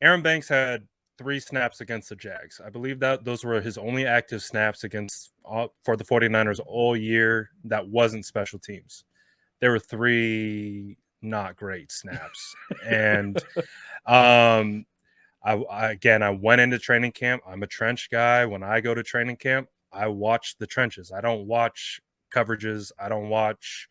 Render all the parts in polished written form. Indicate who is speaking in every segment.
Speaker 1: Aaron Banks had 3 snaps against the Jags. I believe that those were his only active snaps against for the 49ers all year that wasn't special teams. There were 3 not great snaps. And I went into training camp. I'm a trench guy. When I go to training camp, I watch the trenches. I don't watch coverages. I don't watch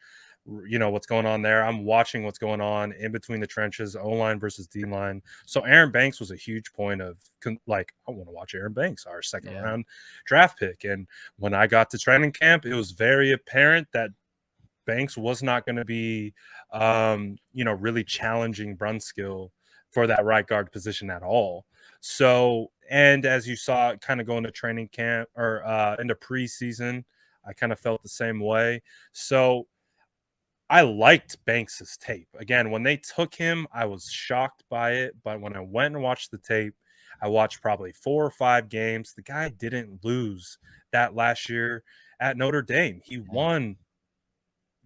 Speaker 1: what's going on there. I'm watching what's going on in between the trenches, O-line versus D-line. So Aaron Banks was a huge point of I want to watch Aaron Banks, our second round draft pick. And when I got to training camp, it was very apparent that Banks was not going to be really challenging Brunskill for that right guard position at all. So, and as you saw kind of going to training camp or into preseason, I kind of felt the same way. So I liked Banks's tape. Again, when they took him, I was shocked by it. But when I went and watched the tape, I watched probably 4 or 5 games. The guy didn't lose that last year at Notre Dame. He won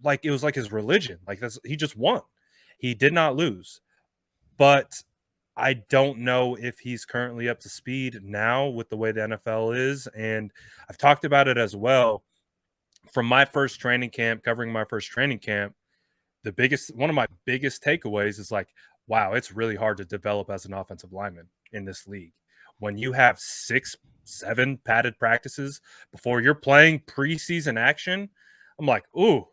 Speaker 1: like it was like his religion. He just won. He did not lose. But I don't know if he's currently up to speed now with the way the NFL is. And I've talked about it as well. From my first training camp, covering my first training camp, one of my biggest takeaways is like, wow, it's really hard to develop as an offensive lineman in this league. When you have 6, 7 padded practices before you're playing preseason action, I'm like, ooh,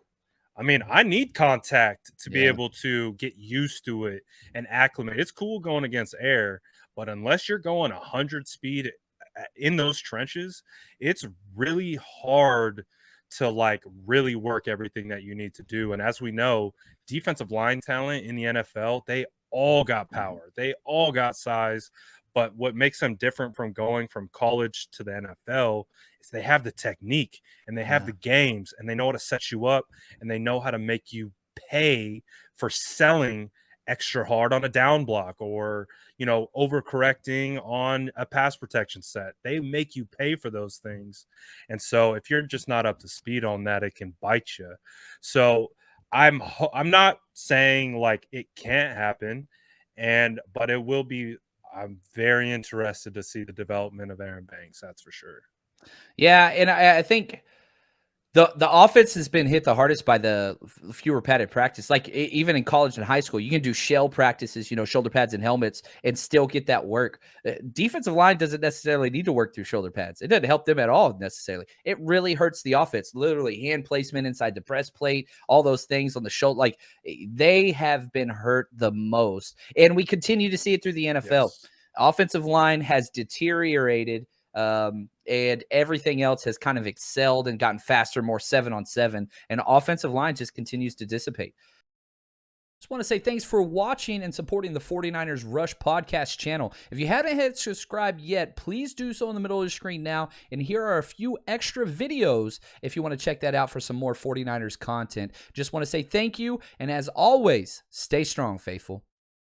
Speaker 1: I mean, I need contact to be able to get used to it and acclimate. It's cool going against air, but unless you're going 100 speed in those trenches, it's really hard to really work everything that you need to do. And as we know, defensive line talent in the NFL, they all got power. They all got size. But what makes them different from going from college to the NFL is they have the technique and they have the games and they know how to set you up and they know how to make you pay for selling extra hard on a down block or, overcorrecting on a pass protection set. They make you pay for those things. And so if you're just not up to speed on that, it can bite you. So I'm not saying like it can't happen, but it will be. I'm very interested to see the development of Aaron Banks. That's for sure.
Speaker 2: Yeah, and I think the offense has been hit the hardest by the fewer padded practice. Like even in college and high school, you can do shell practices, shoulder pads and helmets, and still get that work. Defensive line doesn't necessarily need to work through shoulder pads. It doesn't help them at all necessarily. It really hurts the offense. Literally hand placement inside the press plate, all those things on the shoulder. Like they have been hurt the most, and we continue to see it through the NFL. Yes. Offensive line has deteriorated. And everything else has kind of excelled and gotten faster, more 7-on-7, and offensive line just continues to dissipate. Just want to say thanks for watching and supporting the 49ers Rush podcast channel. If you haven't hit subscribe yet, please do so in the middle of the screen now. And here are a few extra videos if you want to check that out for some more 49ers content. Just want to say thank you. And as always, stay strong, faithful.